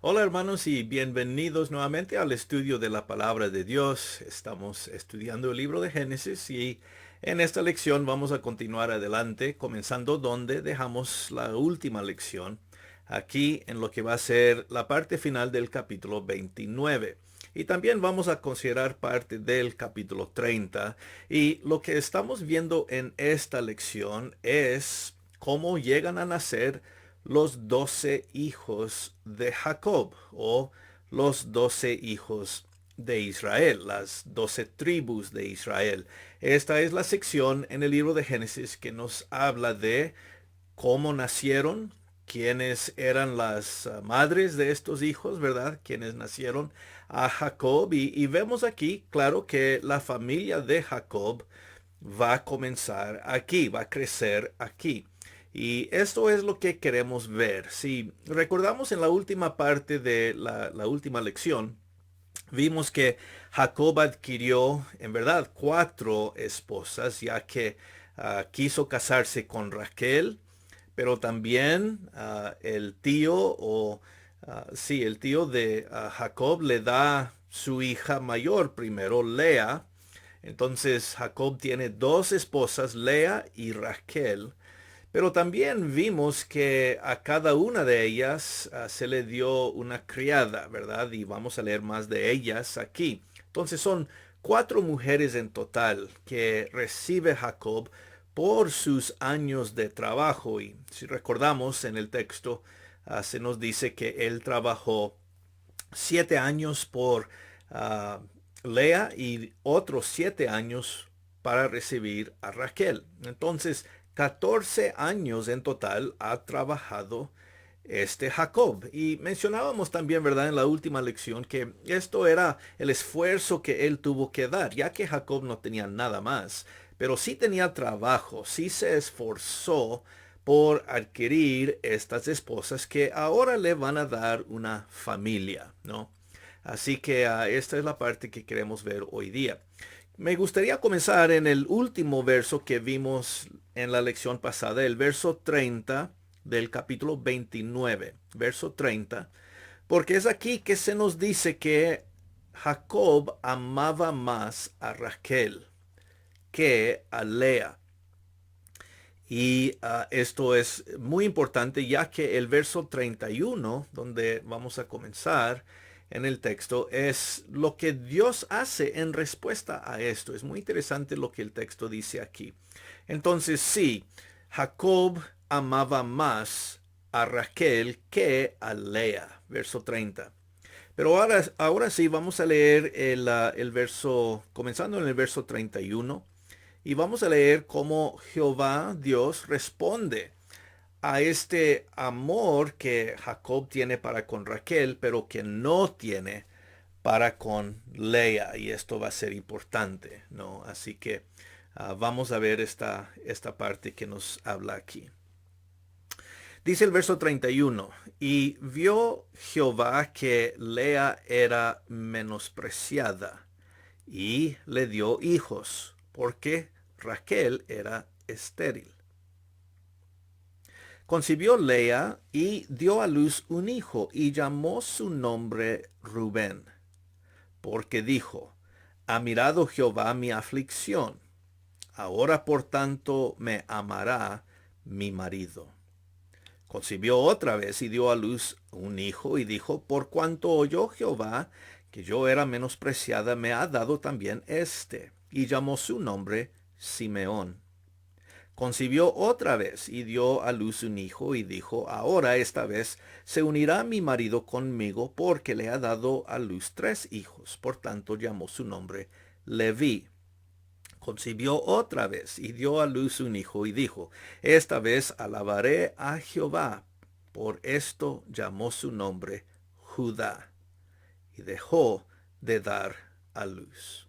Hola hermanos y bienvenidos nuevamente al estudio de la palabra de Dios. Estamos estudiando el libro de Génesis y en esta lección vamos a continuar adelante, comenzando donde dejamos la última lección, aquí en lo que va a ser la parte final del capítulo 29. Y también vamos a considerar parte del capítulo 30. Y lo que estamos viendo en esta lección es cómo llegan a nacer los 12 hijos de Jacob o los 12 hijos de Israel, las 12 tribus de Israel. Esta es la sección en el libro de Génesis que nos habla de cómo nacieron, quiénes eran las madres de estos hijos, ¿verdad? Quienes nacieron a Jacob. Y vemos aquí, claro, que la familia de Jacob va a comenzar aquí, va a crecer aquí. Y esto es lo que queremos ver. Si recordamos en la última parte de la última lección, vimos que Jacob adquirió en verdad cuatro esposas, ya que quiso casarse con Raquel, pero también el tío sí, el tío de Jacob le da su hija mayor primero, Lea. Entonces Jacob tiene dos esposas, Lea y Raquel, pero también vimos que a cada una de ellas se le dio una criada, ¿verdad? Y vamos a leer más de ellas aquí. Entonces son cuatro mujeres en total que recibe Jacob por sus años de trabajo. Y si recordamos en el texto, se nos dice que él trabajó 7 años por uh, Lea y otros 7 años para recibir a Raquel. Entonces, 14 años en total ha trabajado este Jacob. Y mencionábamos también, ¿verdad?, en la última lección que esto era el esfuerzo que él tuvo que dar, ya que Jacob no tenía nada más, pero sí tenía trabajo, sí se esforzó por adquirir estas esposas que ahora le van a dar una familia, ¿no? Así que esta es la parte que queremos ver hoy día. Me gustaría comenzar en el último verso que vimos en la lección pasada, el verso 30 del capítulo 29, verso 30, porque es aquí que se nos dice que Jacob amaba más a Raquel que a Lea. Y esto es muy importante ya que el verso 31, donde vamos a comenzar en el texto, es lo que Dios hace en respuesta a esto. Es muy interesante lo que el texto dice aquí. Entonces sí, Jacob amaba más a Raquel que a Lea, verso 30. Pero ahora sí, vamos a leer el verso, comenzando en el verso 31. Y vamos a leer cómo Jehová Dios responde a este amor que Jacob tiene para con Raquel, pero que no tiene para con Lea. Y esto va a ser importante, ¿no? Así que vamos a ver esta parte que nos habla aquí. Dice el verso 31, y vio Jehová que Lea era menospreciada y le dio hijos, porque Raquel era estéril. Concibió Lea y dio a luz un hijo y llamó su nombre Rubén, porque dijo, ha mirado Jehová mi aflicción, ahora por tanto me amará mi marido. Concibió otra vez y dio a luz un hijo y dijo, por cuanto oyó Jehová que yo era menospreciada, me ha dado también este. Y llamó su nombre Simeón. Concibió otra vez y dio a luz un hijo y dijo, ahora esta vez se unirá mi marido conmigo porque le ha dado a luz 3 hijos. Por tanto llamó su nombre Leví. Concibió otra vez y dio a luz un hijo y dijo, esta vez alabaré a Jehová. Por esto llamó su nombre Judá y dejó de dar a luz.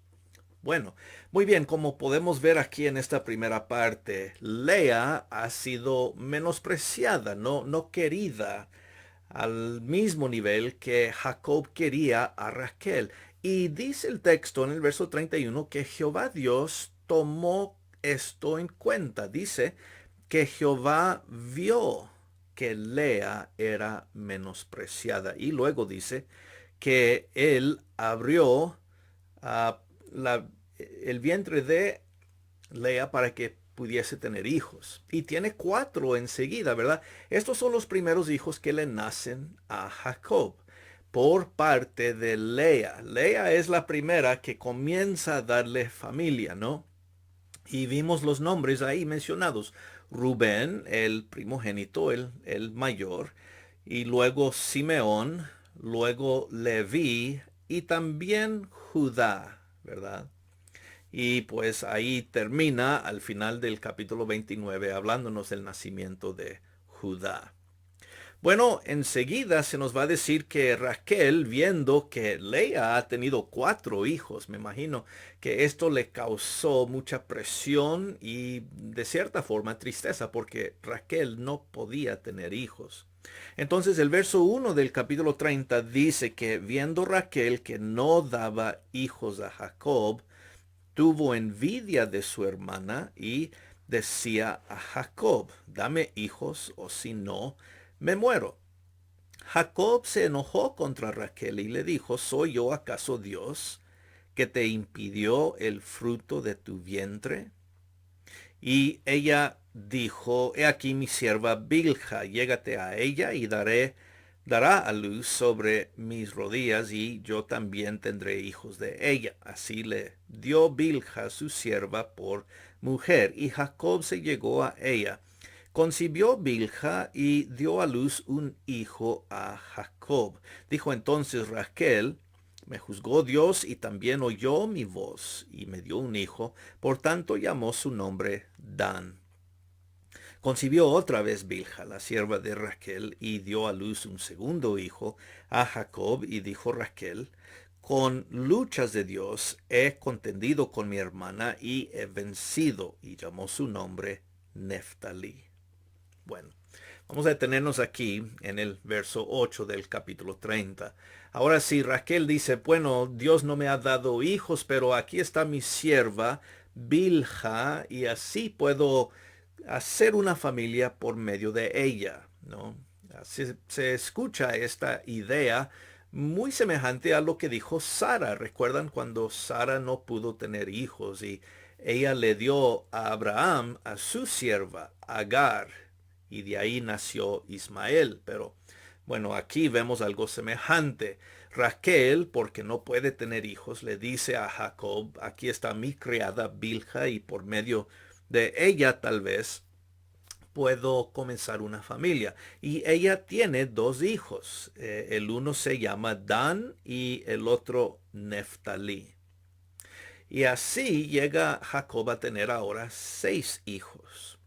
Bueno, muy bien, como podemos ver aquí en esta primera parte, Lea ha sido menospreciada, no querida al mismo nivel que Jacob quería a Raquel. Y dice el texto en el verso 31 que Jehová Dios tomó esto en cuenta. Dice que Jehová vio que Lea era menospreciada. Y luego dice que él abrió ah, la- el vientre de Lea para que pudiese tener hijos. Y tiene 4 enseguida, ¿verdad? Estos son los primeros hijos que le nacen a Jacob por parte de Lea. Lea es la primera que comienza a darle familia, ¿no? Y vimos los nombres ahí mencionados. Rubén, el primogénito, el mayor, y luego Simeón, luego Leví y también Judá, ¿verdad? Y pues ahí termina al final del capítulo 29 hablándonos del nacimiento de Judá. Bueno, enseguida se nos va a decir que Raquel, viendo que Lea ha tenido 4 hijos, me imagino que esto le causó mucha presión y de cierta forma tristeza porque Raquel no podía tener hijos. Entonces el verso 1 del capítulo 30 dice que viendo Raquel que no daba hijos a Jacob, tuvo envidia de su hermana y decía a Jacob, dame hijos o si no, me muero. Jacob se enojó contra Raquel y le dijo, ¿soy yo acaso Dios que te impidió el fruto de tu vientre? Y ella dijo, he aquí mi sierva Bilha, llégate a ella y dará a luz sobre mis rodillas y yo también tendré hijos de ella. Así le dio Bilha su sierva por mujer y Jacob se llegó a ella. Concibió Bilha y dio a luz un hijo a Jacob. Dijo entonces Raquel, me juzgó Dios y también oyó mi voz y me dio un hijo, por tanto llamó su nombre Dan. Concibió otra vez Bilha, la sierva de Raquel, y dio a luz un segundo hijo a Jacob, y dijo Raquel, con luchas de Dios he contendido con mi hermana y he vencido, y llamó su nombre Neftalí. Bueno, vamos a detenernos aquí en el verso 8 del capítulo 30. Ahora sí, Raquel dice, bueno, Dios no me ha dado hijos, pero aquí está mi sierva Bilha y así puedo hacer una familia por medio de ella, ¿no? Así se escucha esta idea muy semejante a lo que dijo Sara. ¿Recuerdan cuando Sara no pudo tener hijos y ella le dio a Abraham a su sierva Agar y de ahí nació Ismael? Pero bueno, aquí vemos algo semejante. Raquel, porque no puede tener hijos, le dice a Jacob, aquí está mi criada Bilha y por medio de ella tal vez puedo comenzar una familia. Y ella tiene 2 hijos. El uno se llama Dan y el otro Neftalí. Y así llega Jacob a tener ahora 6 hijos.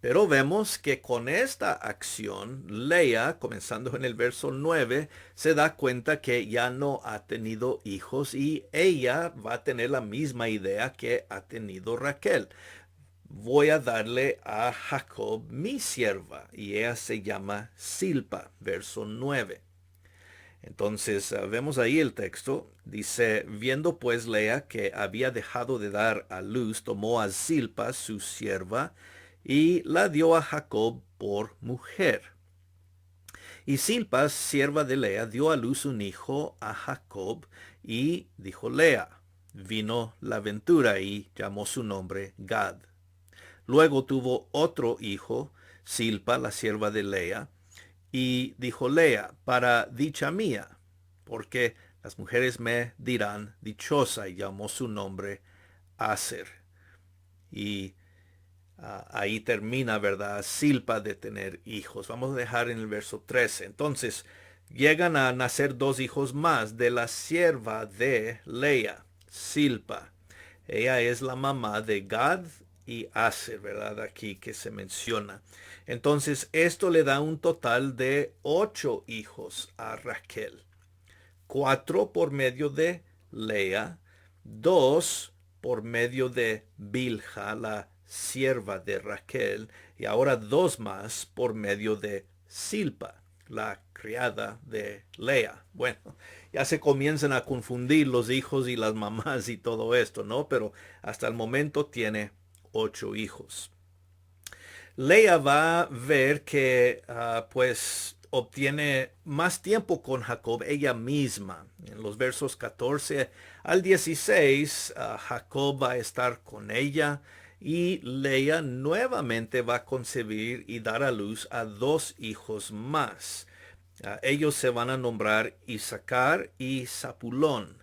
Pero vemos que con esta acción, Lea, comenzando en el verso 9, se da cuenta que ya no ha tenido hijos y ella va a tener la misma idea que ha tenido Raquel. Voy a darle a Jacob mi sierva y ella se llama Silpa, verso 9. Entonces vemos ahí el texto, dice, viendo pues Lea que había dejado de dar a luz, tomó a Silpa, su sierva, y la dio a Jacob por mujer. Y Silpa, sierva de Lea, dio a luz un hijo a Jacob, y dijo Lea, vino la ventura y llamó su nombre Gad. Luego tuvo otro hijo, Silpa, la sierva de Lea, y dijo Lea, para dicha mía, porque las mujeres me dirán dichosa, y llamó su nombre Aser. Y ahí termina, ¿verdad? Silpa de tener hijos. Vamos a dejar en el verso 13. Entonces, llegan a nacer 2 hijos más de la sierva de Lea, Silpa. Ella es la mamá de Gad y Aser, ¿verdad? Aquí que se menciona. Entonces, esto le da un total de 8 hijos a Raquel. 4 por medio de Lea, 2 por medio de Bilha, la sierva de Raquel, y ahora 2 más por medio de Silpa, la criada de Lea. Bueno, ya se comienzan a confundir los hijos y las mamás y todo esto, ¿no? Pero hasta el momento tiene 8 hijos. Leia va a ver que pues obtiene más tiempo con Jacob ella misma. En los versos 14 al 16, Jacob va a estar con ella y Leia nuevamente va a concebir y dar a luz a dos hijos más. Ellos se van a nombrar Isaacar y Zapulón.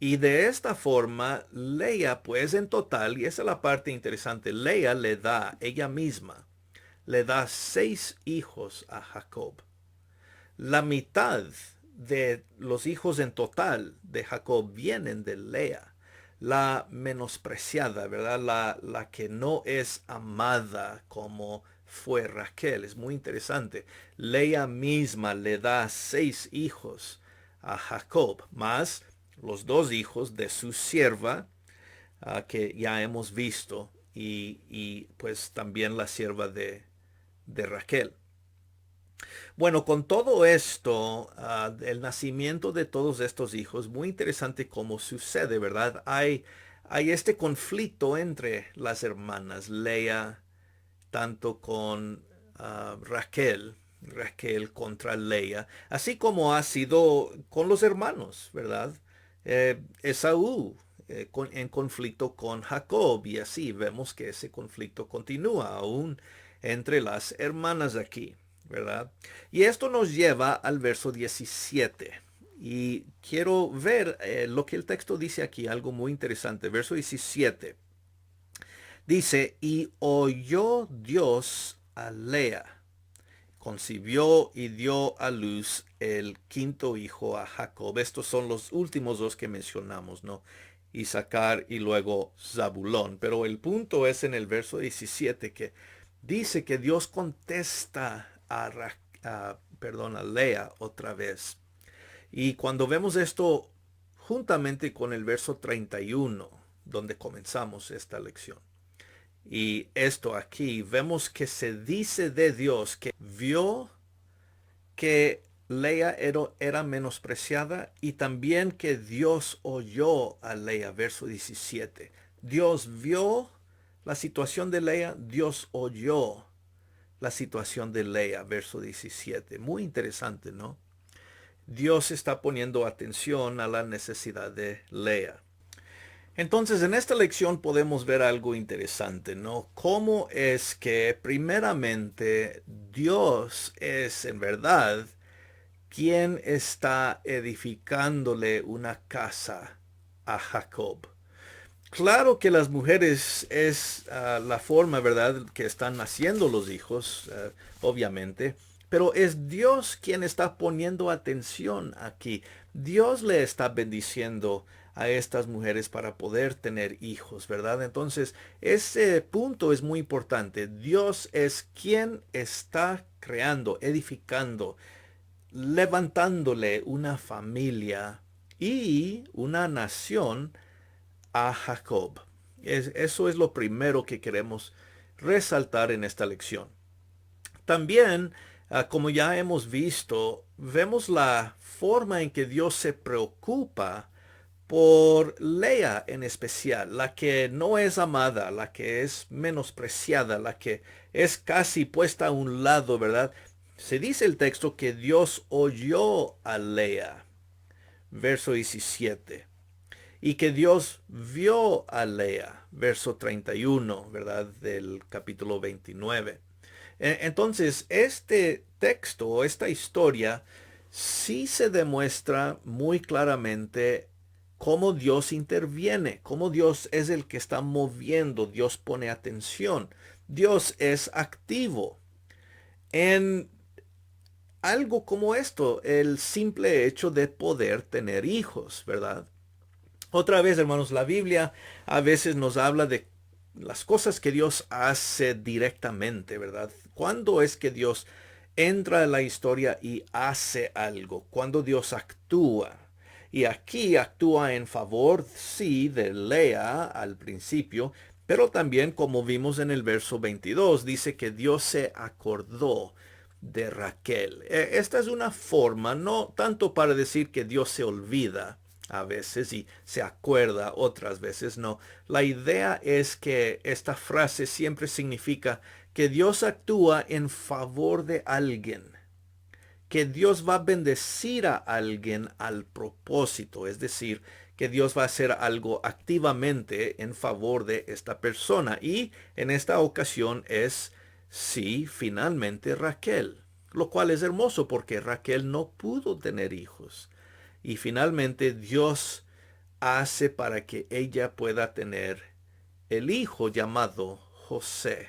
Y de esta forma, Leia, pues en total, y esa es la parte interesante, Leia le da, ella misma, le da 6 hijos a Jacob. La mitad de los hijos en total de Jacob vienen de Lea, la menospreciada, ¿verdad? La que no es amada como fue Raquel. Es muy interesante. Lea misma le da 6 hijos a Jacob, más los 2 hijos de su sierva, que ya hemos visto, y pues también la sierva de Raquel. Bueno, con todo esto, el nacimiento de todos estos hijos, muy interesante cómo sucede, ¿verdad? Hay este conflicto entre las hermanas, Lea, tanto con Raquel, Raquel contra Lea, así como ha sido con los hermanos, ¿verdad? Esaú en conflicto con Jacob, y así vemos que ese conflicto continúa aún entre las hermanas aquí, ¿verdad? Y esto nos lleva al verso 17. Y quiero ver lo que el texto dice aquí, algo muy interesante. Verso 17. Dice, y oyó Dios a Lea, concibió y dio a luz el quinto hijo a Jacob. Estos son los últimos dos que mencionamos, ¿no? Isaacar y luego Zabulón. Pero el punto es en el verso 17 que dice que Dios contesta a Lea otra vez. Y cuando vemos esto juntamente con el verso 31, donde comenzamos esta lección, y esto aquí, vemos que se dice de Dios que vio que Lea era menospreciada y también que Dios oyó a Lea, verso 17. Dios vio la situación de Lea, Dios oyó la situación de Lea, verso 17. Muy interesante, ¿no? Dios está poniendo atención a la necesidad de Lea. Entonces, en esta lección podemos ver algo interesante, ¿no? Cómo es que primeramente Dios es en verdad quien está edificándole una casa a Jacob. Claro que las mujeres es la forma, ¿verdad?, que están naciendo los hijos, obviamente, pero es Dios quien está poniendo atención aquí. Dios le está bendiciendo a estas mujeres para poder tener hijos, ¿verdad? Entonces, ese punto es muy importante. Dios es quien está creando, edificando, levantándole una familia y una nación a Jacob. Eso es lo primero que queremos resaltar en esta lección. También, como ya hemos visto, vemos la forma en que Dios se preocupa por Lea en especial, la que no es amada, la que es menospreciada, la que es casi puesta a un lado, ¿verdad? Se dice el texto que Dios oyó a Lea, verso 17, y que Dios vio a Lea, verso 31, ¿verdad? Del capítulo 29. Entonces, este texto, esta historia, sí se demuestra muy claramente cómo Dios interviene, cómo Dios es el que está moviendo, Dios pone atención, Dios es activo en algo como esto, el simple hecho de poder tener hijos, ¿verdad? Otra vez, hermanos, la Biblia a veces nos habla de las cosas que Dios hace directamente, ¿verdad? ¿Cuándo es que Dios entra en la historia y hace algo? ¿Cuándo Dios actúa? Y aquí actúa en favor, sí, de Lea al principio, pero también, como vimos en el verso 22, dice que Dios se acordó de Raquel. Esta es una forma, no tanto para decir que Dios se olvida a veces y se acuerda otras veces, no. La idea es que esta frase siempre significa que Dios actúa en favor de alguien, que Dios va a bendecir a alguien al propósito, es decir, que Dios va a hacer algo activamente en favor de esta persona. Y en esta ocasión es, sí, finalmente Raquel, lo cual es hermoso porque Raquel no pudo tener hijos. Y finalmente Dios hace para que ella pueda tener el hijo llamado José.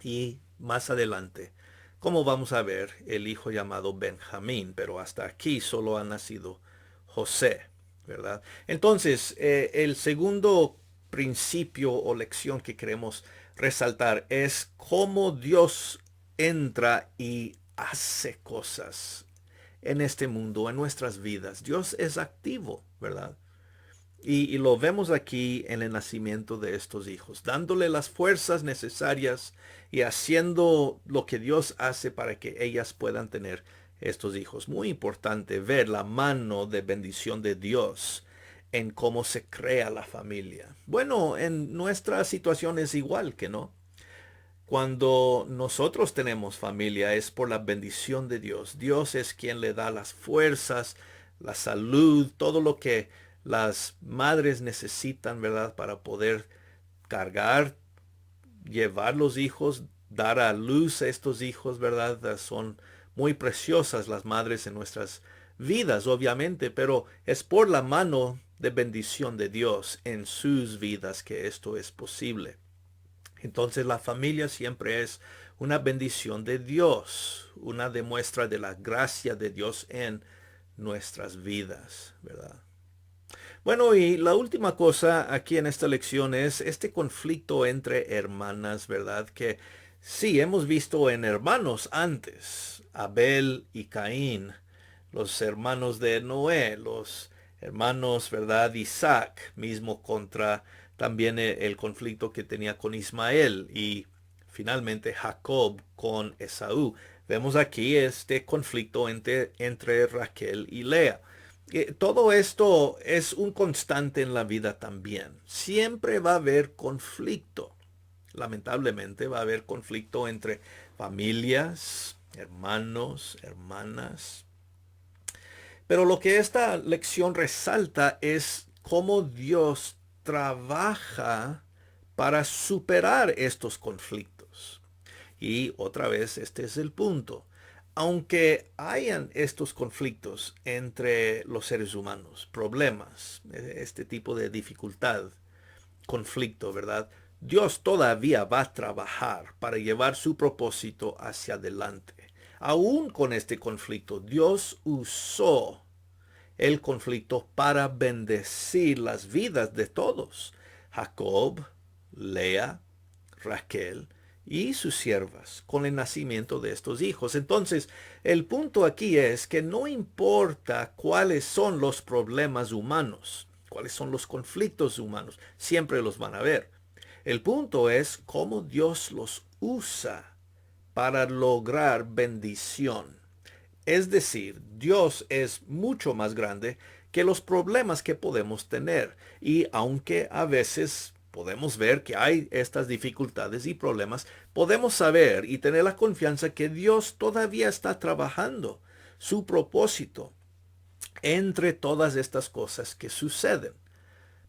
Y más adelante, como vamos a ver, el hijo llamado Benjamín, pero hasta aquí solo ha nacido José, ¿verdad? Entonces, el segundo principio o lección que queremos resaltar es cómo Dios entra y hace cosas en este mundo, en nuestras vidas. Dios es activo, ¿verdad? Y lo vemos aquí en el nacimiento de estos hijos, dándole las fuerzas necesarias y haciendo lo que Dios hace para que ellas puedan tener estos hijos. Muy importante ver la mano de bendición de Dios en cómo se crea la familia. Bueno, en nuestra situación es igual, que no. Cuando nosotros tenemos familia es por la bendición de Dios. Dios es quien le da las fuerzas, la salud, todo lo que las madres necesitan, ¿verdad? Para poder cargar, llevar los hijos, dar a luz a estos hijos, ¿verdad? Son muy preciosas las madres en nuestras vidas, obviamente, pero es por la mano de bendición de Dios en sus vidas que esto es posible. Entonces la familia siempre es una bendición de Dios, una demuestra de la gracia de Dios en nuestras vidas, ¿verdad? Bueno, y la última cosa aquí en esta lección es este conflicto entre hermanas, ¿verdad? Que sí, hemos visto en hermanos antes, Abel y Caín, los hermanos de Noé, los hermanos, ¿verdad? Isaac, mismo contra también el conflicto que tenía con Ismael y finalmente Jacob con Esaú. Vemos aquí este conflicto entre Raquel y Lea. Todo esto es un constante en la vida también. Siempre va a haber conflicto. Lamentablemente va a haber conflicto entre familias, hermanos, hermanas. Pero lo que esta lección resalta es cómo Dios trabaja para superar estos conflictos. Y otra vez, este es el punto. Aunque hayan estos conflictos entre los seres humanos, problemas, este tipo de dificultad, conflicto, ¿verdad? Dios todavía va a trabajar para llevar su propósito hacia adelante. Aún con este conflicto, Dios usó el conflicto para bendecir las vidas de todos. Jacob, Lea, Raquel y sus siervas con el nacimiento de estos hijos. Entonces, el punto aquí es que no importa cuáles son los problemas humanos, cuáles son los conflictos humanos, siempre los van a ver. El punto es cómo Dios los usa para lograr bendición. Es decir, Dios es mucho más grande que los problemas que podemos tener. Y aunque a veces podemos ver que hay estas dificultades y problemas, podemos saber y tener la confianza que Dios todavía está trabajando su propósito entre todas estas cosas que suceden.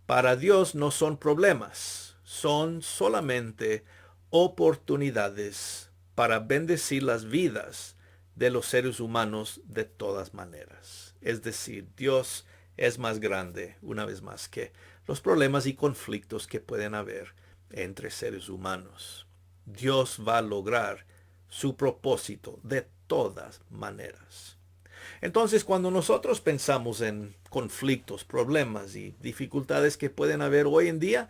Para Dios no son problemas, son solamente oportunidades para bendecir las vidas de los seres humanos de todas maneras. Es decir, Dios es más grande, una vez más, que los problemas y conflictos que pueden haber entre seres humanos. Dios va a lograr su propósito de todas maneras. Entonces, cuando nosotros pensamos en conflictos, problemas y dificultades que pueden haber hoy en día,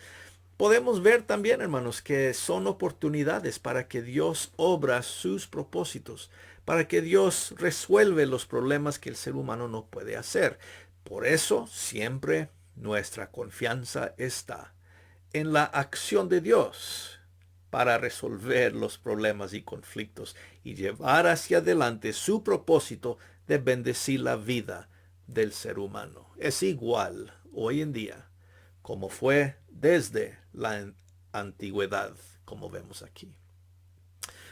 podemos ver también, hermanos, que son oportunidades para que Dios obra sus propósitos, para que Dios resuelve los problemas que el ser humano no puede hacer. Por eso, siempre nuestra confianza está en la acción de Dios para resolver los problemas y conflictos y llevar hacia adelante su propósito de bendecir la vida del ser humano. Es igual hoy en día como fue desde la antigüedad, como vemos aquí.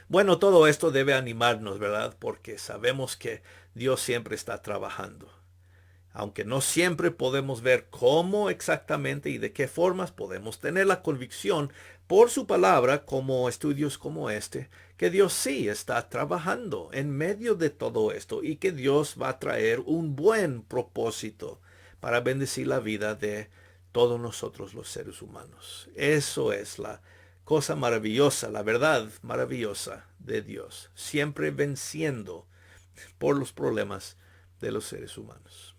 Bueno, todo esto debe animarnos, ¿verdad? Porque sabemos que Dios siempre está trabajando. Aunque no siempre podemos ver cómo exactamente y de qué formas, podemos tener la convicción por su palabra, como estudios como este, que Dios sí está trabajando en medio de todo esto y que Dios va a traer un buen propósito para bendecir la vida de todos nosotros los seres humanos. Eso es la cosa maravillosa, la verdad maravillosa de Dios, siempre venciendo por los problemas de los seres humanos.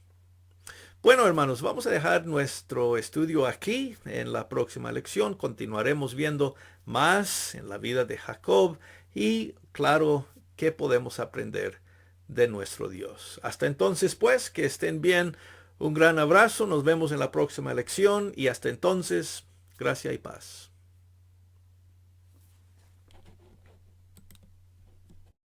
Bueno, hermanos, vamos a dejar nuestro estudio aquí. En la próxima lección continuaremos viendo más en la vida de Jacob y, claro, qué podemos aprender de nuestro Dios. Hasta entonces, pues, que estén bien. Un gran abrazo. Nos vemos en la próxima lección y hasta entonces, gracia y paz.